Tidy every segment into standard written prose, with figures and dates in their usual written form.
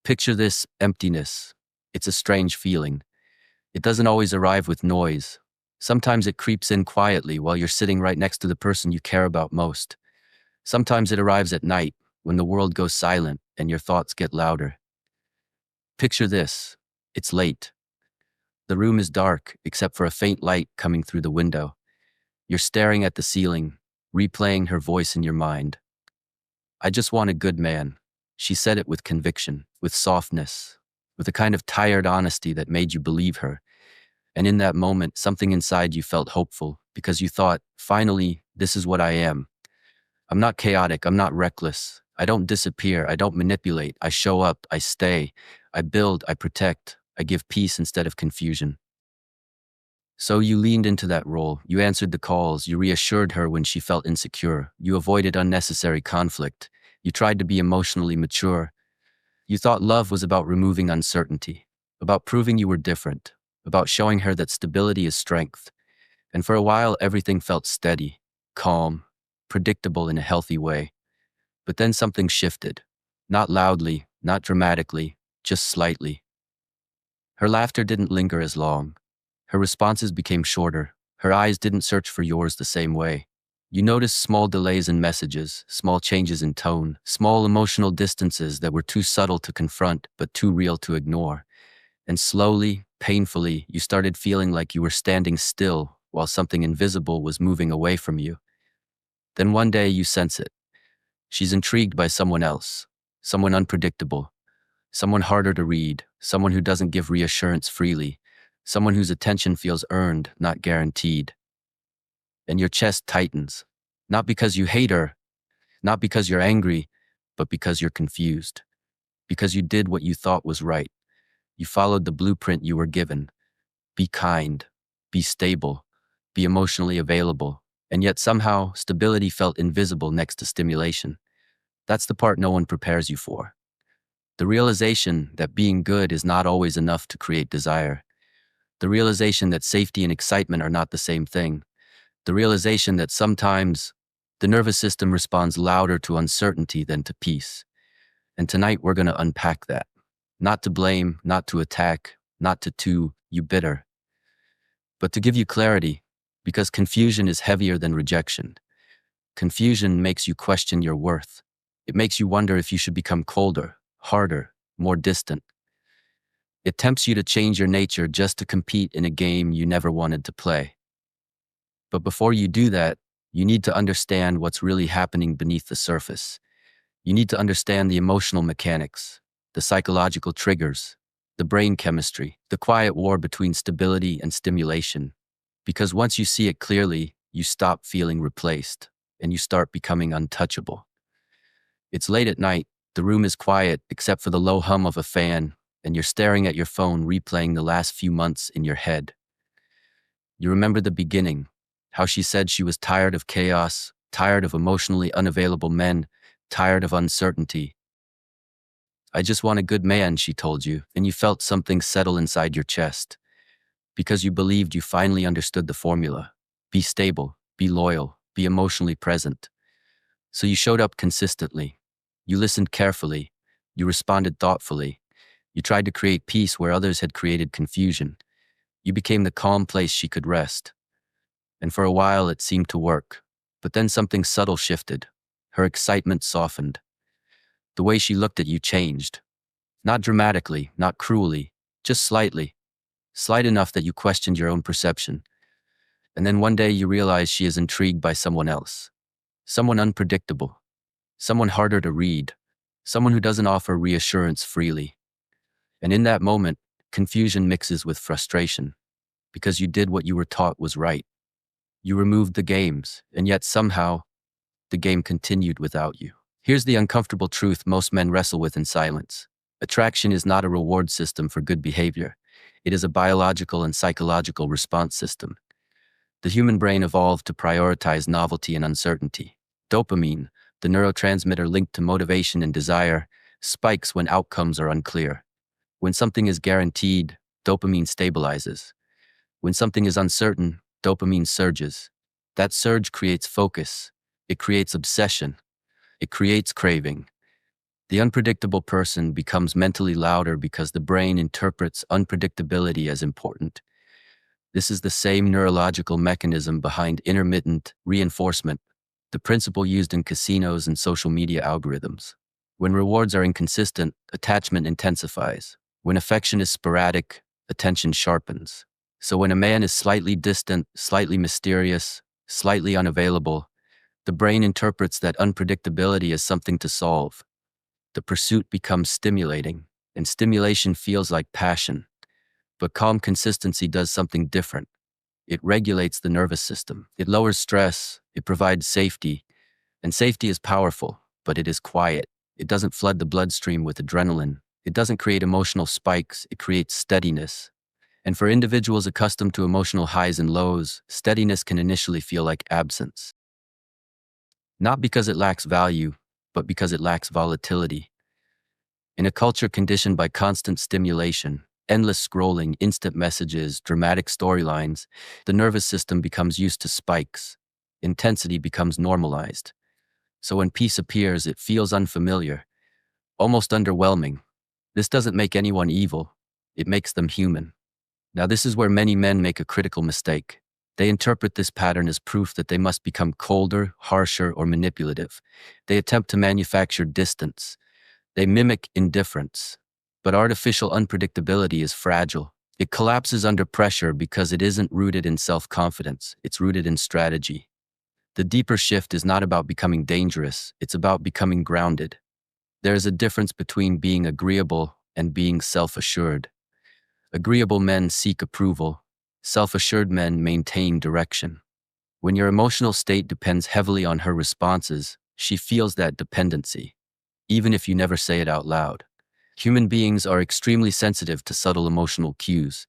Picture this emptiness. It's a strange feeling. It doesn't always arrive with noise. Sometimes it creeps in quietly while you're sitting right next to the person you care about most. Sometimes it arrives at night when the world goes silent and your thoughts get louder. Picture this. It's late. The room is dark except for a faint light coming through the window. You're staring at the ceiling, replaying her voice in your mind. "I just want a good man." She said it with conviction, with softness, with a kind of tired honesty that made you believe her. And in that moment, something inside you felt hopeful because you thought, finally, this is what I am. I'm not chaotic, I'm not reckless. I don't disappear, I don't manipulate. I show up, I stay, I build, I protect, I give peace instead of confusion. So you leaned into that role, you answered the calls, you reassured her when she felt insecure, you avoided unnecessary conflict, you tried to be emotionally mature. You thought love was about removing uncertainty, about proving you were different, about showing her that stability is strength. And for a while, everything felt steady, calm, predictable in a healthy way. But then something shifted. Not loudly, not dramatically, just slightly. Her laughter didn't linger as long. Her responses became shorter. Her eyes didn't search for yours the same way. You noticed small delays in messages, small changes in tone, small emotional distances that were too subtle to confront but too real to ignore. And slowly, painfully, you started feeling like you were standing still while something invisible was moving away from you. Then one day you sense it. She's intrigued by someone else, someone unpredictable, someone harder to read, someone who doesn't give reassurance freely, someone whose attention feels earned, not guaranteed. And your chest tightens, not because you hate her, not because you're angry, but because you're confused. Because you did what you thought was right. You followed the blueprint you were given. Be kind, be stable, be emotionally available. And yet somehow, stability felt invisible next to stimulation. That's the part no one prepares you for. The realization that being good is not always enough to create desire. The realization that safety and excitement are not the same thing. The realization that sometimes the nervous system responds louder to uncertainty than to peace. And tonight we're going to unpack that. Not to blame, not to attack, not to you bitter, but to give you clarity, because confusion is heavier than rejection. Confusion makes you question your worth. It makes you wonder if you should become colder, harder, more distant. It tempts you to change your nature just to compete in a game you never wanted to play. But before you do that, you need to understand what's really happening beneath the surface. You need to understand the emotional mechanics, the psychological triggers, the brain chemistry, the quiet war between stability and stimulation. Because once you see it clearly, you stop feeling replaced and you start becoming untouchable. It's late at night, the room is quiet except for the low hum of a fan, and you're staring at your phone replaying the last few months in your head. You remember the beginning, how she said she was tired of chaos, tired of emotionally unavailable men, tired of uncertainty. "I just want a good man," she told you, and you felt something settle inside your chest. Because you believed you finally understood the formula. Be stable, be loyal, be emotionally present. So you showed up consistently. You listened carefully. You responded thoughtfully. You tried to create peace where others had created confusion. You became the calm place she could rest. And for a while it seemed to work. But then something subtle shifted. Her excitement softened. The way she looked at you changed. Not dramatically, not cruelly, just slightly. Slight enough that you questioned your own perception. And then one day you realize she is intrigued by someone else. Someone unpredictable. Someone harder to read. Someone who doesn't offer reassurance freely. And in that moment, confusion mixes with frustration. Because you did what you were taught was right. You removed the games, and yet somehow, the game continued without you. Here's the uncomfortable truth most men wrestle with in silence. Attraction is not a reward system for good behavior. It is a biological and psychological response system. The human brain evolved to prioritize novelty and uncertainty. Dopamine, the neurotransmitter linked to motivation and desire, spikes when outcomes are unclear. When something is guaranteed, dopamine stabilizes. When something is uncertain, dopamine surges. That surge creates focus. It creates obsession. It creates craving. The unpredictable person becomes mentally louder because the brain interprets unpredictability as important. This is the same neurological mechanism behind intermittent reinforcement, the principle used in casinos and social media algorithms. When rewards are inconsistent, attachment intensifies. When affection is sporadic, attention sharpens. So when a man is slightly distant, slightly mysterious, slightly unavailable, the brain interprets that unpredictability as something to solve. The pursuit becomes stimulating, and stimulation feels like passion. But calm consistency does something different. It regulates the nervous system. It lowers stress. It provides safety. And safety is powerful, but it is quiet. It doesn't flood the bloodstream with adrenaline. It doesn't create emotional spikes. It creates steadiness. And for individuals accustomed to emotional highs and lows, steadiness can initially feel like absence. Not because it lacks value, but because it lacks volatility. In a culture conditioned by constant stimulation, endless scrolling, instant messages, dramatic storylines, the nervous system becomes used to spikes. Intensity becomes normalized. So when peace appears, it feels unfamiliar, almost underwhelming. This doesn't make anyone evil. It makes them human. Now, this is where many men make a critical mistake. They interpret this pattern as proof that they must become colder, harsher, or manipulative. They attempt to manufacture distance. They mimic indifference. But artificial unpredictability is fragile. It collapses under pressure because it isn't rooted in self-confidence. It's rooted in strategy. The deeper shift is not about becoming dangerous. It's about becoming grounded. There is a difference between being agreeable and being self-assured. Agreeable men seek approval. Self-assured men maintain direction. When your emotional state depends heavily on her responses, she feels that dependency, even if you never say it out loud. Human beings are extremely sensitive to subtle emotional cues.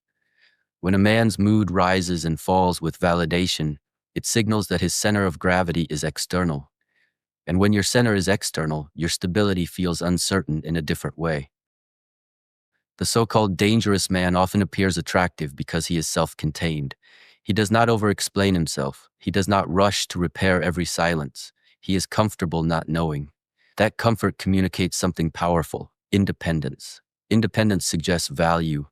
When a man's mood rises and falls with validation, it signals that his center of gravity is external. And when your center is external, your stability feels uncertain in a different way. The so-called dangerous man often appears attractive because he is self-contained. He does not over-explain himself. He does not rush to repair every silence. He is comfortable not knowing. That comfort communicates something powerful: independence. Independence suggests value.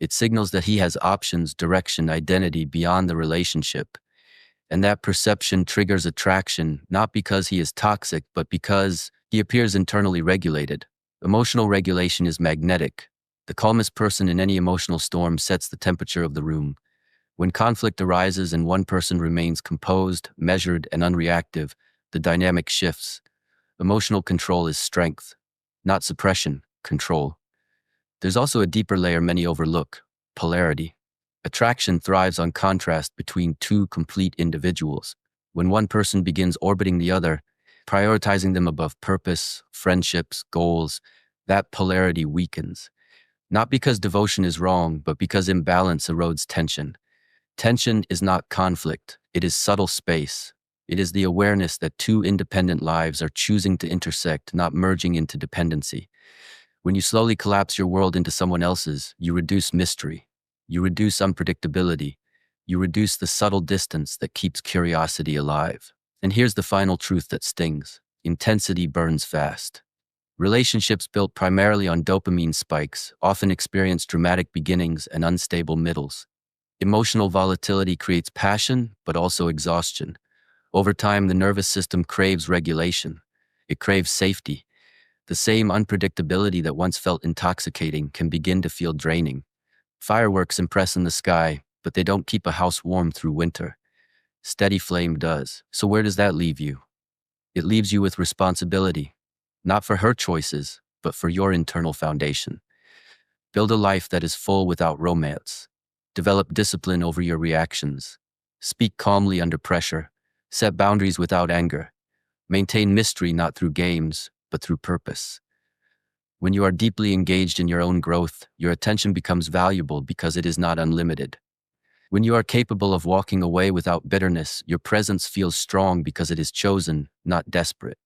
It signals that he has options, direction, identity beyond the relationship. And that perception triggers attraction, not because he is toxic, but because he appears internally regulated. Emotional regulation is magnetic. The calmest person in any emotional storm sets the temperature of the room. When conflict arises and one person remains composed, measured, and unreactive, the dynamic shifts. Emotional control is strength, not suppression, control. There's also a deeper layer many overlook: polarity. Attraction thrives on contrast between two complete individuals. When one person begins orbiting the other, prioritizing them above purpose, friendships, goals, that polarity weakens. Not because devotion is wrong, but because imbalance erodes tension. Tension is not conflict, it is subtle space. It is the awareness that two independent lives are choosing to intersect, not merging into dependency. When you slowly collapse your world into someone else's, you reduce mystery. You reduce unpredictability. You reduce the subtle distance that keeps curiosity alive. And here's the final truth that stings: intensity burns fast. Relationships built primarily on dopamine spikes often experience dramatic beginnings and unstable middles. Emotional volatility creates passion, but also exhaustion. Over time, the nervous system craves regulation. It craves safety. The same unpredictability that once felt intoxicating can begin to feel draining. Fireworks impress in the sky, but they don't keep a house warm through winter. Steady flame does. So where does that leave you? It leaves you with responsibility, not for her choices, but for your internal foundation. Build a life that is full without romance. Develop discipline over your reactions. Speak calmly under pressure. Set boundaries without anger. Maintain mystery not through games, but through purpose. When you are deeply engaged in your own growth, your attention becomes valuable because it is not unlimited. When you are capable of walking away without bitterness, your presence feels strong because it is chosen, not desperate.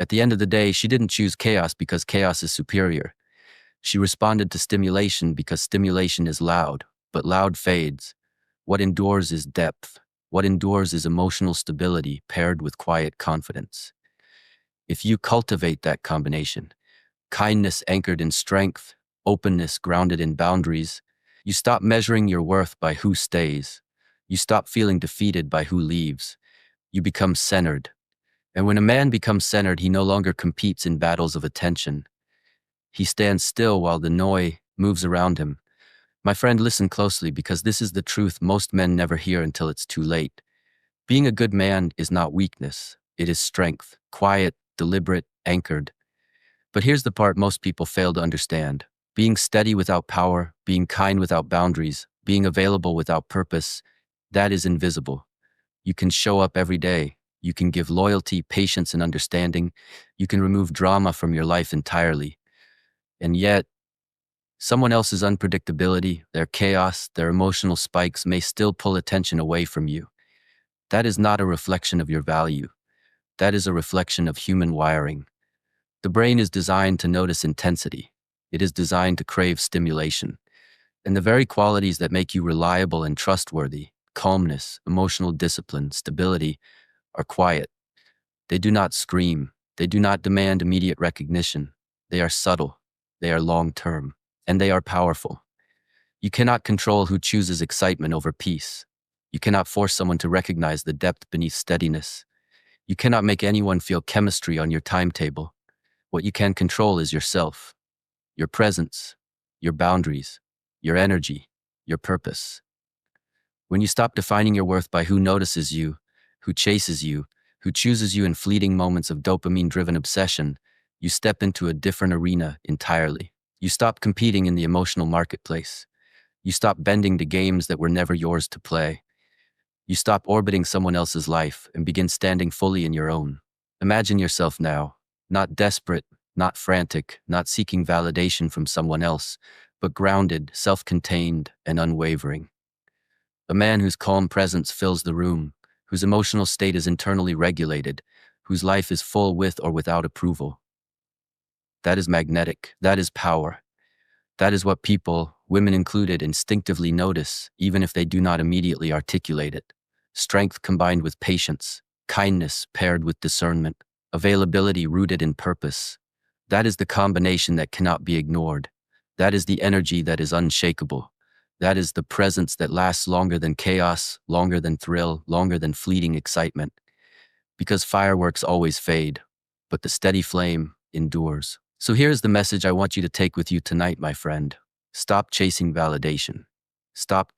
At the end of the day, she didn't choose chaos because chaos is superior. She responded to stimulation because stimulation is loud, but loud fades. What endures is depth. What endures is emotional stability paired with quiet confidence. If you cultivate that combination, kindness anchored in strength, openness grounded in boundaries. You stop measuring your worth by who stays. You stop feeling defeated by who leaves. You become centered. And when a man becomes centered, he no longer competes in battles of attention. He stands still while the noise moves around him. My friend, listen closely because this is the truth most men never hear until it's too late. Being a good man is not weakness. It is strength, quiet, deliberate, anchored. But here's the part most people fail to understand. Being steady without power, being kind without boundaries, being available without purpose, that is invisible. You can show up every day. You can give loyalty, patience, and understanding. You can remove drama from your life entirely. And yet, someone else's unpredictability, their chaos, their emotional spikes may still pull attention away from you. That is not a reflection of your value. That is a reflection of human wiring. The brain is designed to notice intensity. It is designed to crave stimulation. And the very qualities that make you reliable and trustworthy, calmness, emotional discipline, stability, are quiet. They do not scream. They do not demand immediate recognition. They are subtle. They are long-term. And they are powerful. You cannot control who chooses excitement over peace. You cannot force someone to recognize the depth beneath steadiness. You cannot make anyone feel chemistry on your timetable. What you can control is yourself, your presence, your boundaries, your energy, your purpose. When you stop defining your worth by who notices you, who chases you, who chooses you in fleeting moments of dopamine-driven obsession, you step into a different arena entirely. You stop competing in the emotional marketplace. You stop bending to games that were never yours to play. You stop orbiting someone else's life and begin standing fully in your own. Imagine yourself now, not desperate, not frantic, not seeking validation from someone else, but grounded, self-contained, and unwavering. A man whose calm presence fills the room, whose emotional state is internally regulated, whose life is full with or without approval. That is magnetic. That is power. That is what people, women included, instinctively notice, even if they do not immediately articulate it. Strength combined with patience, kindness paired with discernment, availability rooted in purpose. That is the combination that cannot be ignored. That is the energy that is unshakable. That is the presence that lasts longer than chaos, longer than thrill, longer than fleeting excitement. Because fireworks always fade, but the steady flame endures. So here's the message I want you to take with you tonight, my friend. Stop chasing validation. Stop